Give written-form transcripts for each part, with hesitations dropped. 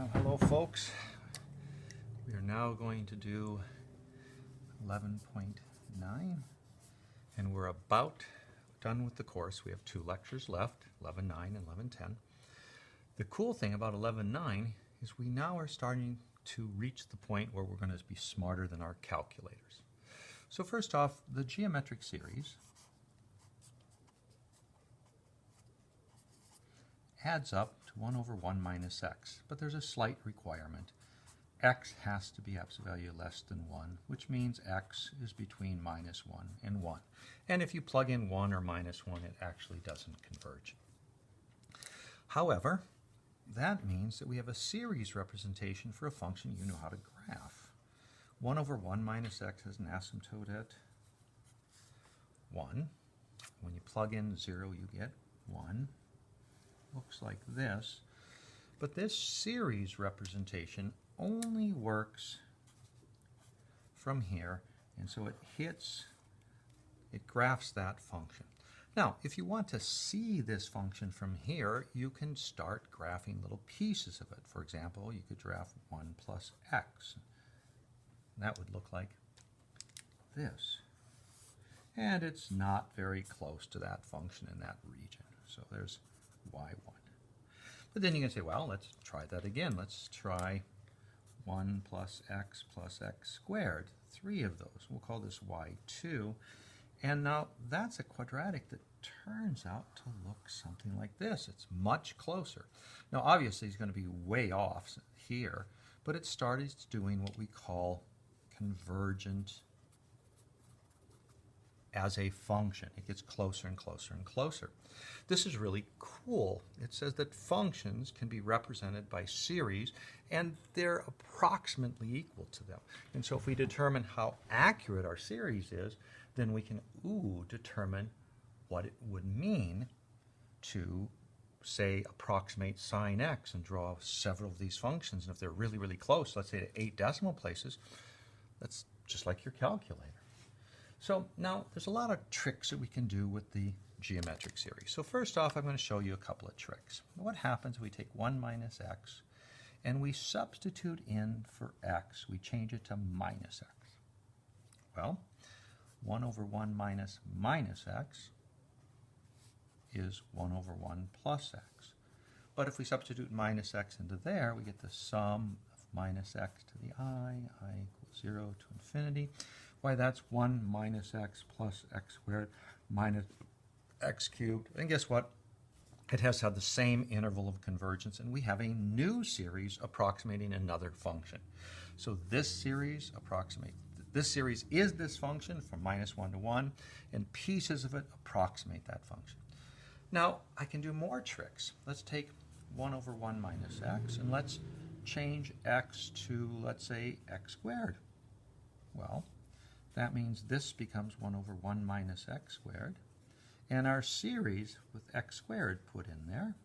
Well, hello folks. We are now going to do 11.9 and we're about done with the course. We have 2 lectures left, 11.9 and 11.10. The cool thing about 11.9 is we now are starting to reach the point where we're going to be smarter than our calculators. So first off, the geometric series adds up to 1 over 1 minus x, but there's a slight requirement. X has to be absolute value less than 1, which means x is between minus 1 and 1. And if you plug in 1 or minus 1, it actually doesn't converge. However, that means that we have a series representation for a function you know how to graph. 1 over 1 minus x has an asymptote at 1. When you plug in 0, you get 1. Looks like this. But this series representation only works from here, and so it graphs that function. Now, if you want to see this function from here, you can start graphing little pieces of it. For example, you could graph 1 plus x. That would look like this. And it's not very close to that function in that region. So there's y1. But then you can say, well, let's try that again. Let's try 1 plus x squared. 3 of those. We'll call this y2. And now that's a quadratic that turns out to look something like this. It's much closer. Now obviously it's going to be way off here, but it started doing what we call convergent as a function. It gets closer and closer and closer. This is really cool. It says that functions can be represented by series and they're approximately equal to them. And so if we determine how accurate our series is, then we can determine what it would mean to, say, approximate sine x and draw several of these functions. And if they're really, really close, let's say to 8 decimal places, that's just like your calculator. So now there's a lot of tricks that we can do with the geometric series. So first off, I'm going to show you a couple of tricks. What happens if we take 1 minus x and we substitute in for x, we change it to minus x? Well, 1 over 1 minus x is 1 over 1 plus x. But if we substitute minus x into there, we get the sum of minus x to the I equals 0 to infinity. Why, that's 1 minus x plus x squared minus x cubed. And guess what? It has to have the same interval of convergence, and we have a new series approximating another function. So this series is this function from minus 1 to 1, and pieces of it approximate that function. Now, I can do more tricks. Let's take 1 over 1 minus x, and let's change x to, let's say, x squared. Well, that means this becomes 1 over 1 minus x squared. And our series with x squared put in there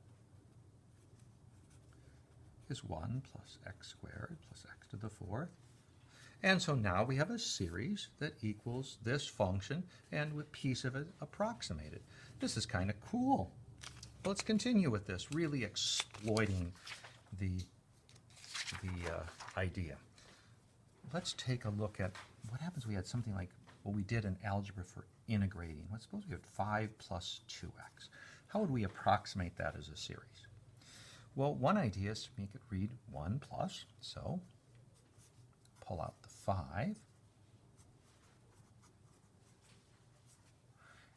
is 1 plus x squared plus x to the 4th. And so now we have a series that equals this function and with piece of it approximated. This is kind of cool. Let's continue with this, really exploiting the idea. Let's take a look at what happens if we had something like what we did in algebra for integrating. Let's suppose we had 5 plus 2x. How would we approximate that as a series? Well, one idea is to make it read 1 plus. So pull out the 5.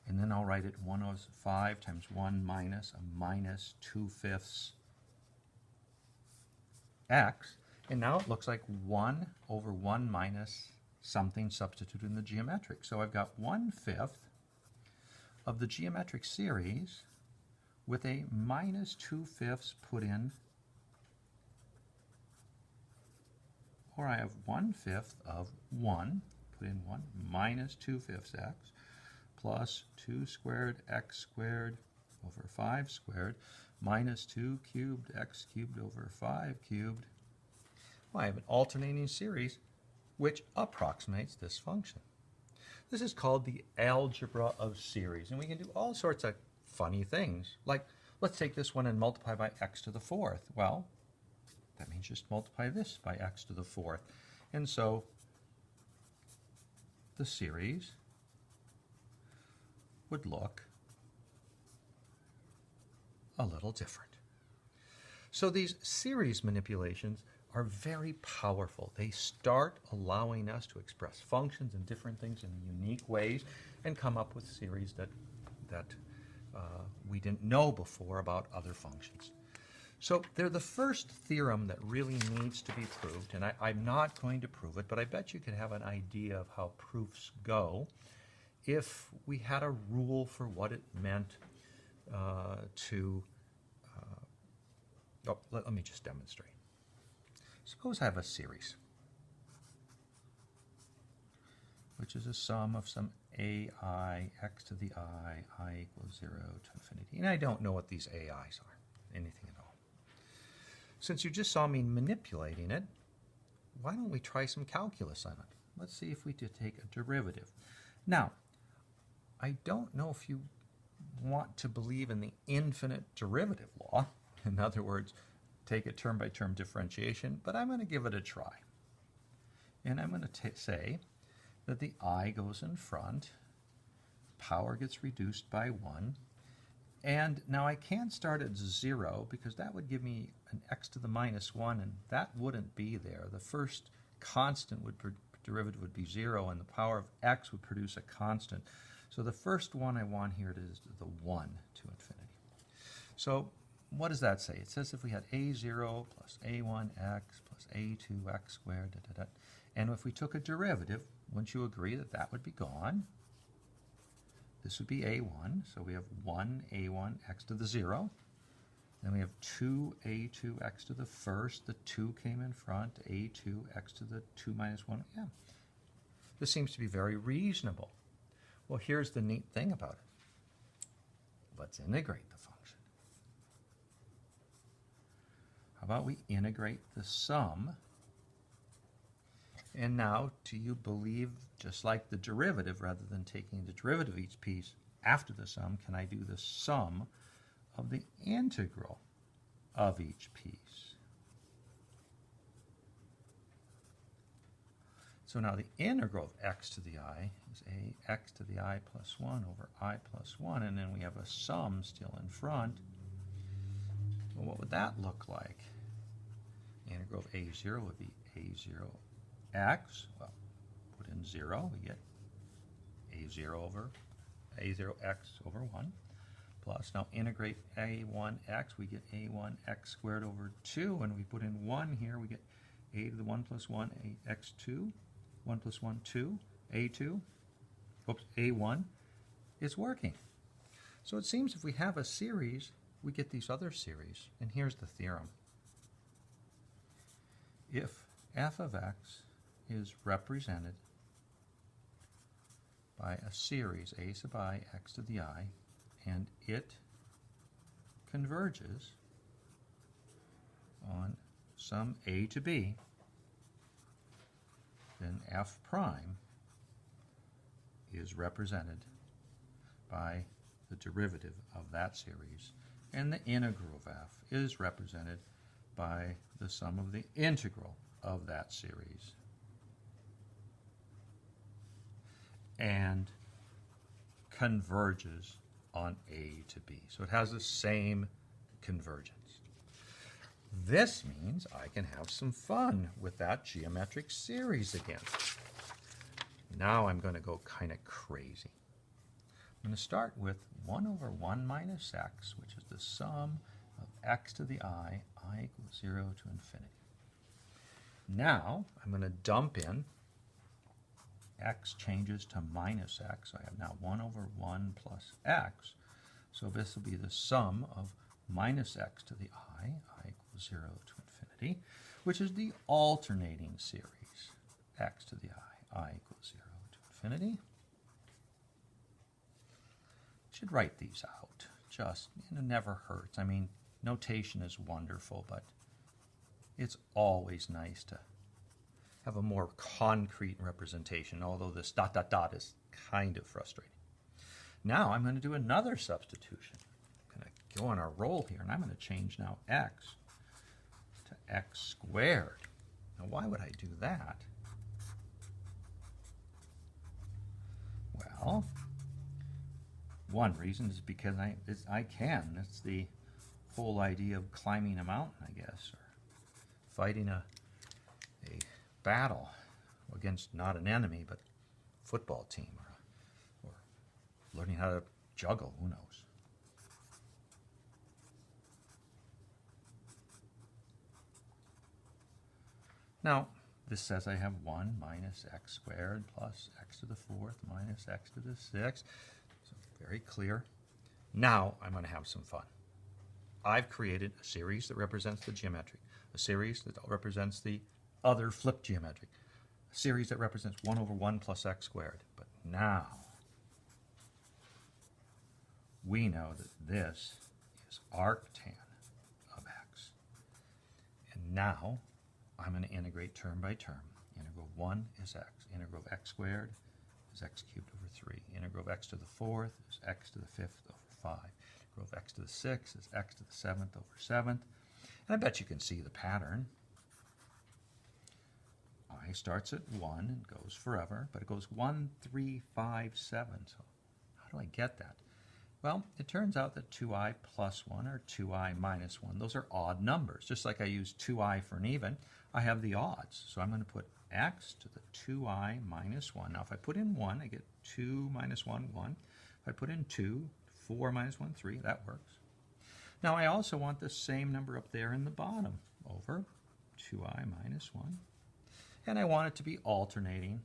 And then I'll write it 1 over 5 times 1 minus a minus 2/5 x. And now it looks like 1 over 1 minus something substituted in the geometric. So I've got 1/5 of the geometric series with a minus 2/5 put in, or I have 1/5 of 1, put in 1, minus 2/5 x, plus 2 squared x squared over 5 squared, minus 2 cubed x cubed over 5 cubed. Well, I have an alternating series which approximates this function. This is called the algebra of series, and we can do all sorts of funny things. Like, let's take this one and multiply by x to the 4th. Well, That means just multiply this by x to the fourth. And so the series would look a little different. So these series manipulations are very powerful. They start allowing us to express functions and different things in unique ways and come up with series that we didn't know before about other functions. So they're the first theorem that really needs to be proved, and I'm not going to prove it, but I bet you could have an idea of how proofs go if we had a rule for what it meant let me just demonstrate. Suppose I have a series, which is a sum of some ai, x to the I equals 0 to infinity. And I don't know what these ai's are, anything at all. Since you just saw me manipulating it, why don't we try some calculus on it? Let's see if we could take a derivative. Now, I don't know if you want to believe in the infinite derivative law. In other words, take a term-by-term differentiation, but I'm going to give it a try. And I'm going to say that the I goes in front, power gets reduced by 1, and now I can't start at 0 because that would give me an x to the minus 1, and that wouldn't be there. The first constant derivative would be 0, and the power of x would produce a constant. So the first one I want here is the 1 to infinity. So what does that say? It says if we had a0 plus a1x plus a2x squared, and if we took a derivative, wouldn't you agree that that would be gone? This would be a1, so we have 1a1 x to the 0. Then we have 2a2x to the first. The 2 came in front, a2 x to the 2 minus 1. Yeah, this seems to be very reasonable. Well, here's the neat thing about it. Let's integrate the function. How about we integrate the sum? And now, do you believe, just like the derivative, rather than taking the derivative of each piece after the sum, can I do the sum of the integral of each piece? So now the integral of x to the I is ax to the I plus 1 over I plus 1, and then we have a sum still in front. Well, what would that look like? The integral of a0 would be a0x. Well, put in 0, we get a0x over 1. Plus, now integrate a1x, we get a1x squared over 2, and we put in 1 here, we get a to the 1 plus 1, ax2, 1 plus 1, 2, a2, oops, a1. It's working. So it seems if we have a series, we get these other series, and here's the theorem. If f of x is represented by a series a sub I x to the I, and it converges on some a to b, then f prime is represented by the derivative of that series, and the integral of f is represented by the sum of the integral of that series. And converges on a to b. So it has the same convergence. This means I can have some fun with that geometric series again. Now I'm going to go kind of crazy. I'm going to start with 1 over 1 minus x, which is the sum of x to the I equals 0 to infinity. Now I'm going to dump in x changes to minus x, so I have now 1 over 1 plus x. So this will be the sum of minus x to the I equals 0 to infinity, which is the alternating series, x to the I equals 0 to infinity. Should write these out. Just, it never hurts. I mean, notation is wonderful, but it's always nice to have a more concrete representation, although this ... is kind of frustrating. Now I'm going to do another substitution. I'm going to go on a roll here, and I'm going to change now x to x squared. Now, why would I do that? Well, one reason is because I can. That's the whole idea of climbing a mountain, I guess, or fighting a battle against not an enemy, but a football team, or learning how to juggle, who knows. Now, this says I have 1 minus x squared plus x to the 4th minus x to the 6th. So very clear. Now I'm going to have some fun. I've created a series that represents the geometric, a series that represents the other flipped geometric, a series that represents 1 over 1 plus x squared. But now we know that this is arctan of x. And now I'm going to integrate term by term. Integral of 1 is x. Integral of x squared is x cubed over 3. Integral of x to the 4th is x to the 5th over 5. Integral of x to the 6th is x to the 7th over 7th. And I bet you can see the pattern. I starts at 1 and goes forever, but it goes 1, 3, 5, 7. So how do I get that? Well, it turns out that 2i plus 1 or 2i minus 1, those are odd numbers. Just like I use 2i for an even, I have the odds. So I'm going to put x to the 2i minus 1. Now, if I put in 1, I get 2 minus 1, 1. If I put in 2, 4 minus 1, 3. That works. Now, I also want the same number up there in the bottom over 2i minus 1. And I want it to be alternating.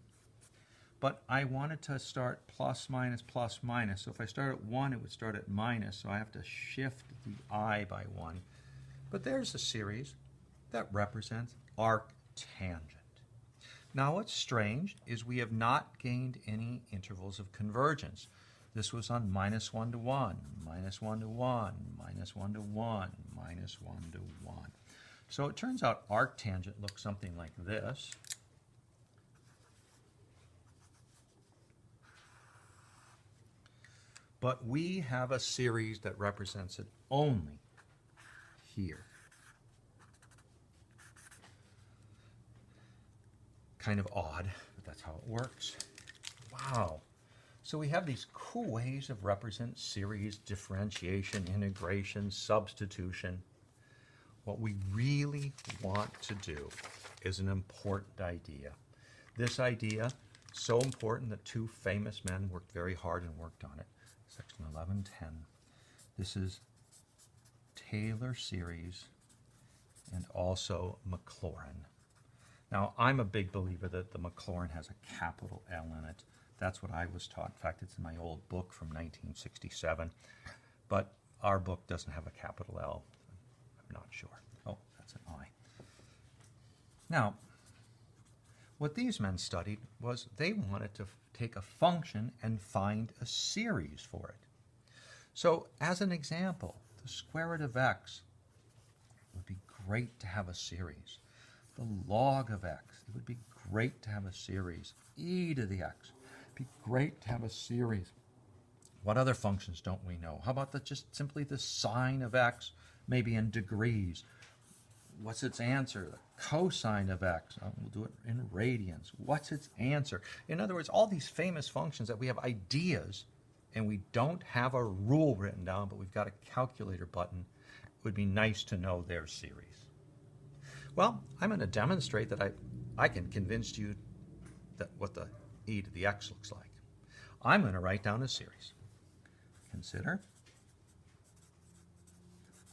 But I want it to start plus, minus, plus, minus. So if I start at 1, it would start at minus. So I have to shift the I by 1. But there's a series that represents arctangent. Now what's strange is we have not gained any intervals of convergence. This was on minus 1 to 1, minus 1 to 1, minus 1 to 1, minus 1 to 1. So it turns out arctangent looks something like this. But we have a series that represents it only here. Kind of odd, but that's how it works. Wow. So we have these cool ways of represent series, differentiation, integration, substitution. What we really want to do is an important idea. This idea, so important that two famous men worked very hard and worked on it. Section 1110. This is Taylor series and also Maclaurin. Now, I'm a big believer that the Maclaurin has a capital L in it. That's what I was taught. In fact, it's in my old book from 1967. But our book doesn't have a capital L. I'm not sure. Oh, that's an I. Now, what these men studied was they wanted to take a function and find a series for it. So, as an example, the square root of x would be great to have a series. The log of x, it would be great to have a series. E to the x, it'd be great to have a series. What other functions don't we know? How about just simply the sine of x, maybe in degrees? What's its answer? The cosine of x. We'll do it in radians. What's its answer? In other words, all these famous functions that we have ideas and we don't have a rule written down, but we've got a calculator button, it would be nice to know their series. Well, I'm going to demonstrate that I can convince you that what the e to the x looks like. I'm going to write down a series. Consider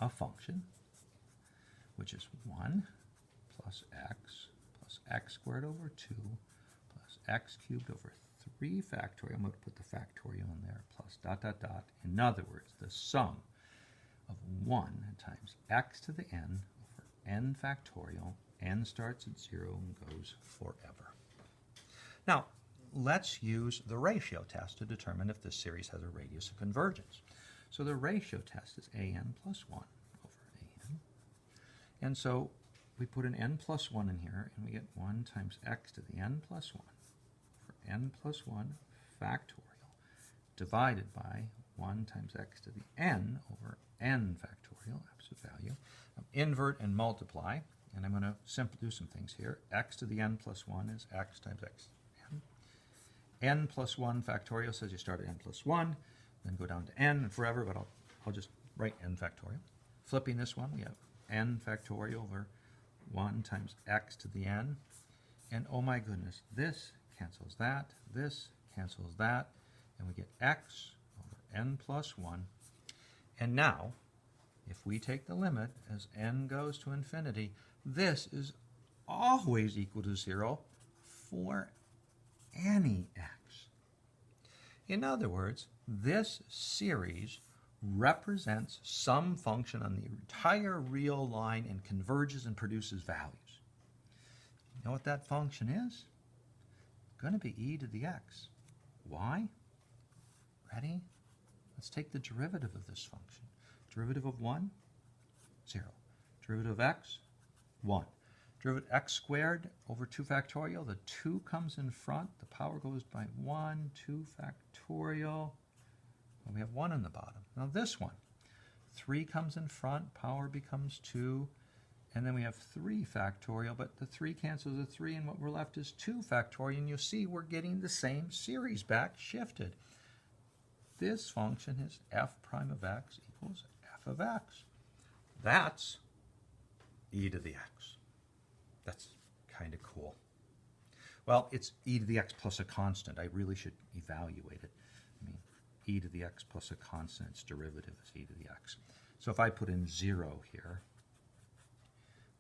a function which is 1 plus x squared over 2 plus x cubed over 3 factorial. I'm going to put the factorial in there, plus dot, dot, dot. In other words, the sum of 1 times x to the n over n factorial. N starts at 0 and goes forever. Now, let's use the ratio test to determine if this series has a radius of convergence. So the ratio test is an plus 1 over an. And so we put an n plus 1 in here, and we get 1 times x to the n plus 1 over n plus 1 factorial divided by 1 times x to the n over n factorial, absolute value. Invert and multiply. and I'm going to do some things here. X to the n plus 1 is x times x n. N plus 1 factorial says you start at n plus 1, then go down to n and forever, but I'll just write n factorial. Flipping this one, we have n factorial over 1 times x to the n. And oh my goodness, this cancels that, this cancels that, and we get x over n plus 1. And now, if we take the limit as n goes to infinity, this is always equal to 0 for any x. In other words, this series represents some function on the entire real line and converges and produces values. You know what that function is? It's going to be e to the x. Why? Ready? Let's take the derivative of this function. Derivative of 1, 0. Derivative of x, 1. Derivative of x squared over 2 factorial. The 2 comes in front. The power goes by 1, 2 factorial. And we have 1 in the bottom. Now this one, 3 comes in front. Power becomes 2. And then we have 3 factorial. But the 3 cancels the 3. And what we're left is 2 factorial. And you'll see we're getting the same series back shifted. This function is f prime of x equals f of x. That's e to the x. That's kind of cool. Well, it's e to the x plus a constant. I really should evaluate it. I mean, e to the x plus a constant, its derivative is e to the x. So if I put in 0 here,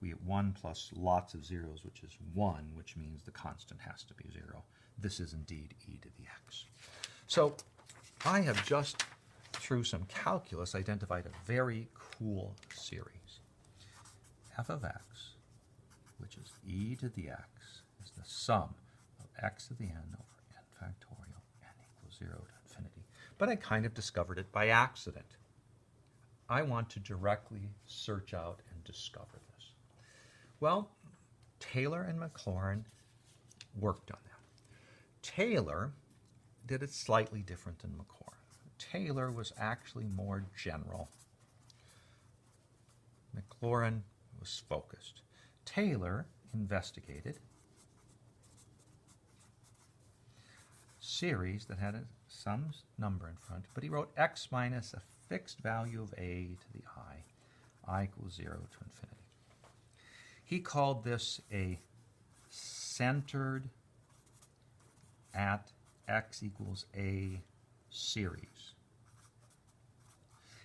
we get 1 plus lots of zeros, which is 1, which means the constant has to be 0. This is indeed e to the x. So I have just, through some calculus, identified a very cool series. F of x, which is e to the x, is the sum of x to the n over n factorial, n equals 0 to infinity. But I kind of discovered it by accident. I want to directly search out and discover this. Well, Taylor and Maclaurin worked on that. Taylor did it slightly different than Maclaurin. Taylor was actually more general. Maclaurin was focused. Taylor investigated series that had some number in front, but he wrote x minus a fixed value of a to the I equals 0 to infinity. He called this a centered at x equals a series.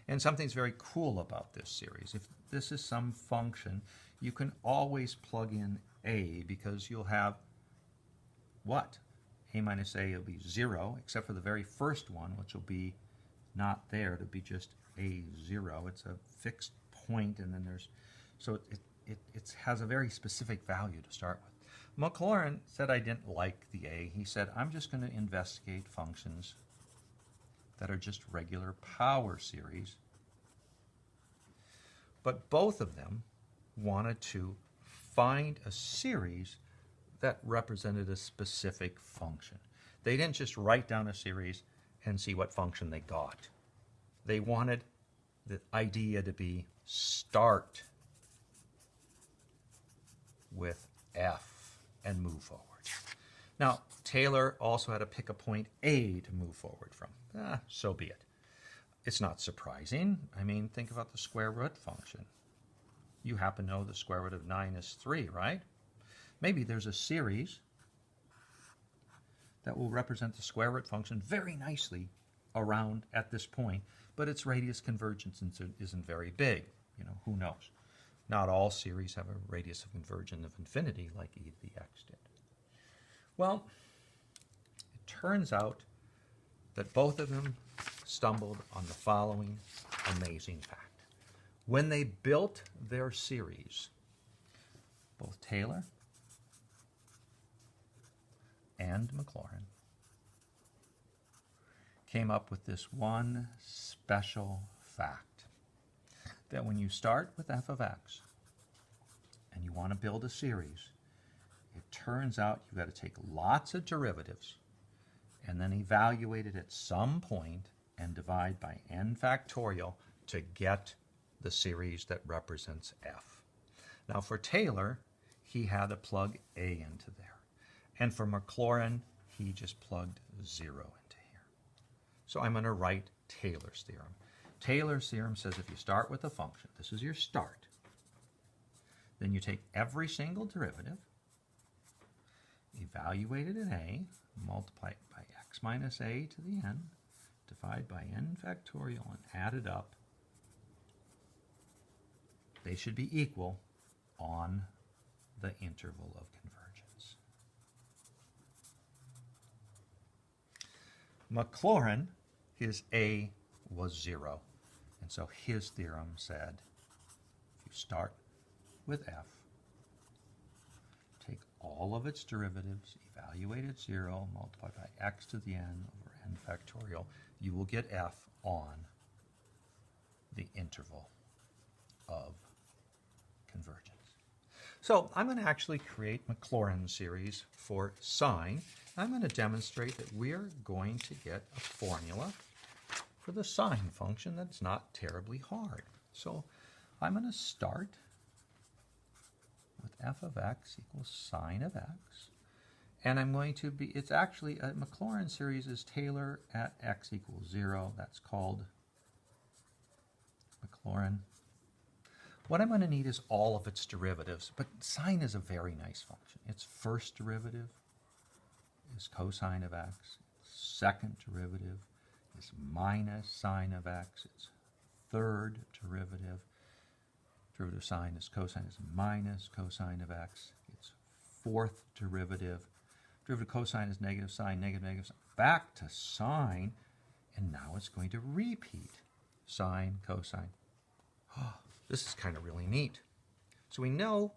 And something's very cool about this series. If this is some function, you can always plug in a because you'll have what? A minus a will be 0, except for the very first one, which will be not there. It'll be just a 0. It's a fixed point, and then there's... So it has a very specific value to start with. Maclaurin said I didn't like the a. He said, I'm just going to investigate functions that are just regular power series. But both of them wanted to find a series that represented a specific function. They didn't just write down a series and see what function they got. They wanted the idea to be start with f and move forward. Now, Taylor also had to pick a point A to move forward from. So be it. It's not surprising. I mean, think about the square root function. You happen to know the square root of 9 is 3, right? Maybe there's a series that will represent the square root function very nicely around at this point, but its radius convergence isn't very big. You know, who knows? Not all series have a radius of convergence of infinity like e to the x did. Well, it turns out that both of them stumbled on the following amazing fact. When they built their series, both Taylor and Maclaurin came up with this one special fact, that when you start with f of x and you want to build a series, it turns out you've got to take lots of derivatives and then evaluate it at some point and divide by n factorial to get the series that represents f. Now for Taylor, he had to plug A into there. And for Maclaurin, he just plugged 0 into here. So I'm going to write Taylor's theorem. Taylor's theorem says if you start with a function, this is your start, then you take every single derivative, evaluate it in A, multiply it by x minus a to the n, divide by n factorial, and add it up. They should be equal on the interval of convergence. Maclaurin, his A was 0. And so his theorem said, if you start with f, take all of its derivatives, evaluate at 0, multiply by x to the n over n factorial, you will get f on the interval of convergence. So I'm going to actually create Maclaurin series for sine. I'm going to demonstrate that we're going to get a formula for the sine function that's not terribly hard. So I'm going to start with f of x equals sine of x. And I'm going to be, it's actually, a Maclaurin series is Taylor at x equals 0. That's called Maclaurin. What I'm going to need is all of its derivatives, but sine is a very nice function. Its first derivative is cosine of x. Second derivative is minus sine of x. Its third derivative of sine is cosine is minus cosine of x. Its fourth derivative of cosine is negative sine, negative sine, back to sine, and now it's going to repeat sine, cosine. Oh, this is kind of really neat. So we know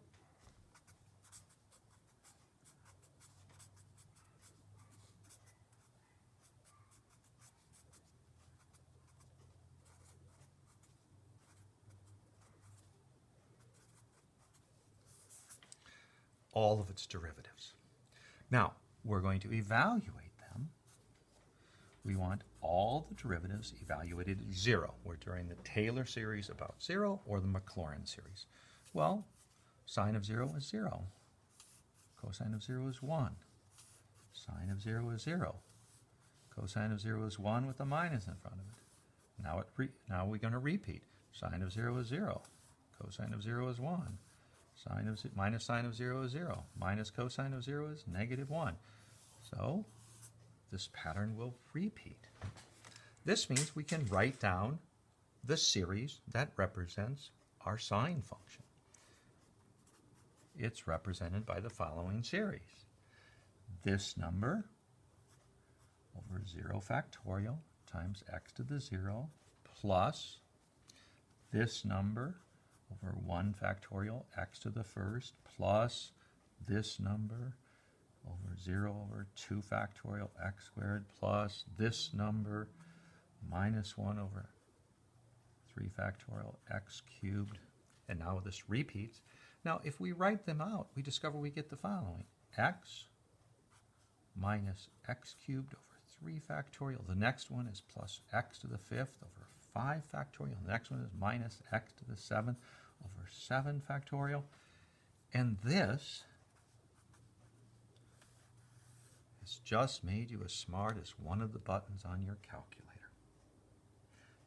all of its derivatives. Now, we're going to evaluate them. We want all the derivatives evaluated at 0. We're doing the Taylor series about 0 or the Maclaurin series. Well, sine of 0 is 0. Cosine of 0 is 1. Sine of 0 is 0. Cosine of 0 is 1 with a minus in front of it. Now we're going to repeat. Sine of 0 is 0. Cosine of 0 is 1. Minus sine of 0 is 0. Minus cosine of 0 is negative 1. So this pattern will repeat. This means we can write down the series that represents our sine function. It's represented by the following series. This number over 0 factorial times x to the 0 plus this number over 1 factorial x to the first plus this number over 0 over 2 factorial x squared plus this number minus 1 over 3 factorial x cubed. And now this repeats. Now if we write them out, we discover we get the following. X minus x cubed over 3 factorial. The next one is plus x to the 5th over 5 factorial. The next one is minus x to the 7th over 7 factorial. And this has just made you as smart as one of the buttons on your calculator.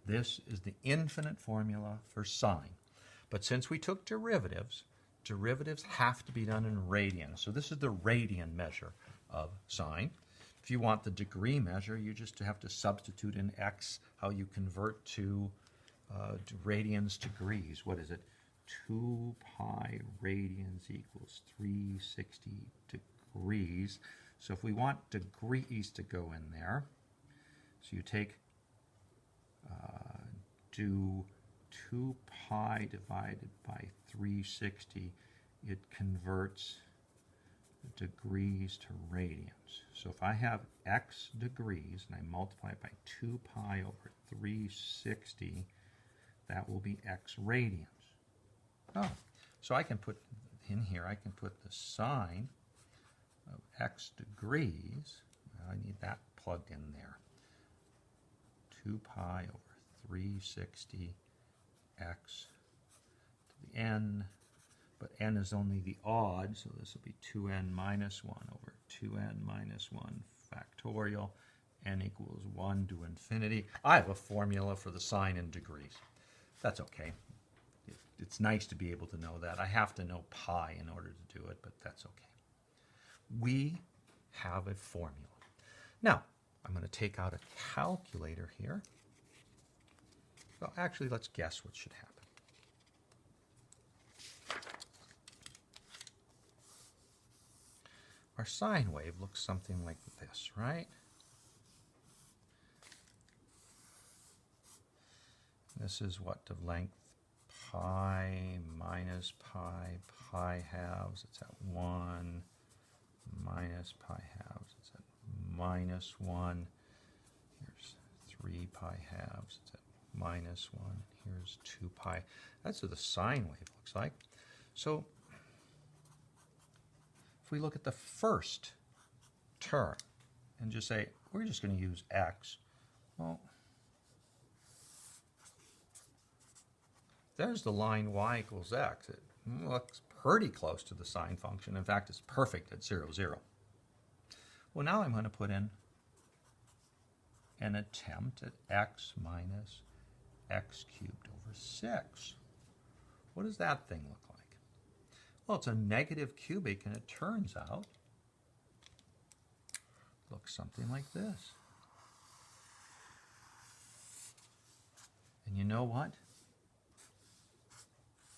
This is the infinite formula for sine. But since we took derivatives, derivatives have to be done in radians. So this is the radian measure of sine. If you want the degree measure, you just have to substitute in x how you convert to radians degrees. What is it? 2 pi radians equals 360 degrees. So if we want degrees to go in there, so you take, do 2 pi divided by 360, it converts degrees to radians. So if I have x degrees and I multiply it by 2 pi over 360, that will be x radians. Oh, so I can put in here, I can put the sine of x degrees. I need that plugged in there. 2 pi over 360 x to the n. but n is only the odd, so this will be 2n minus 1 over 2n minus 1 factorial, n equals 1 to infinity. I have a formula for the sign in degrees. That's okay. It's nice to be able to know that. I have to know pi in order to do it, but that's okay. We have a formula. Now, I'm going to take out a calculator here. Well, actually, let's guess what should happen. Our sine wave looks something like this, right? This is what of length pi minus pi, pi halves, it's at 1, minus pi halves, it's at minus 1. Here's 3 pi halves, it's at minus 1. Here's 2 pi. That's what the sine wave looks like. So if we look at the first term and just say, we're just going to use x, well, there's the line y equals x. It looks pretty close to the sine function. In fact, it's perfect at 0, 0. Well, now I'm going to put in an attempt at x minus x cubed over 6. What does that thing look like? Well, it's a negative cubic, and it turns out it looks something like this. And you know what?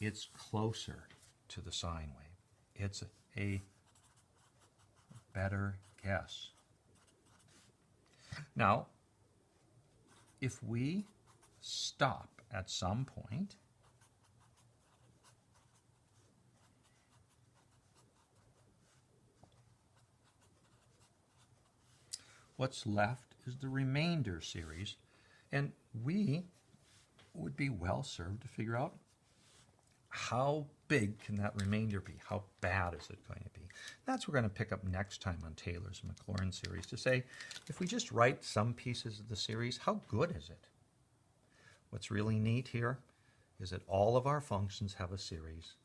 It's closer to the sine wave. It's a better guess. Now, if we stop at some point, what's left is the remainder series, and we would be well served to figure out how big can that remainder be? How bad is it going to be? That's what we're going to pick up next time on Taylor's and Maclaurin series, to say, if we just write some pieces of the series, how good is it? What's really neat here is that all of our functions have a series.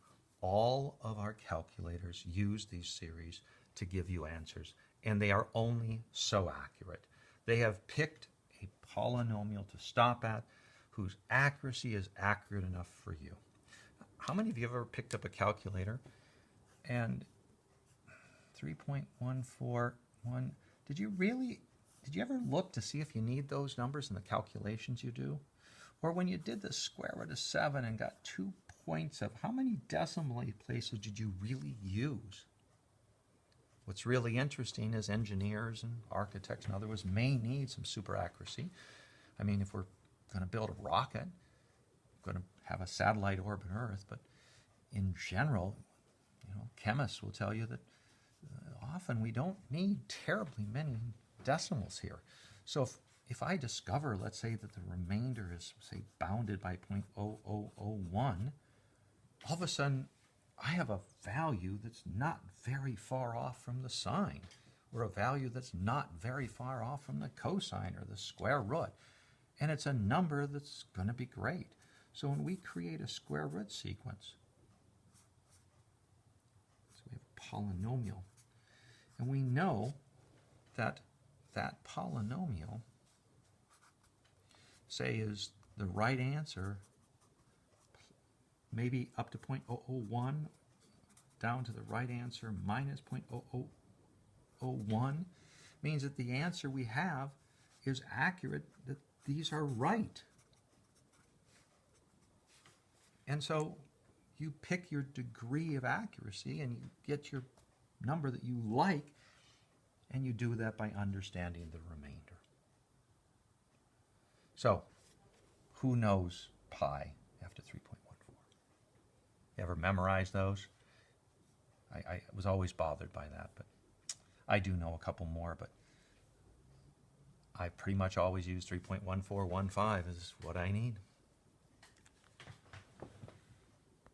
All of our calculators use these series to give you answers, and they are only so accurate. They have picked a polynomial to stop at whose accuracy is accurate enough for you. How many of you have ever picked up a calculator and 3.141, did you ever look to see if you need those numbers in the calculations you do? Or when you did the square root of 7 and got 2 points of, how many decimal places did you really use? What's really interesting is engineers and architects and others may need some super accuracy. I mean, if we're going to build a rocket, we're going to have a satellite orbit Earth, but in general, chemists will tell you that often we don't need terribly many decimals here. So if I discover, let's say, that the remainder is, say, bounded by 0.0001, all of a sudden I have a value that's not very far off from the sine, or a value that's not very far off from the cosine or the square root. And it's a number that's going to be great. So when we create a square root sequence, so we have a polynomial, and we know that that polynomial, say, is the right answer, maybe up to 0.001, down to the right answer minus 0.0001, means that the answer we have is accurate, that these are right. And so you pick your degree of accuracy and you get your number that you like, and you do that by understanding the remainder. So, who knows pi after 3.14? You ever memorize those? I was always bothered by that, but I do know a couple more, but I pretty much always use 3.1415 is what I need.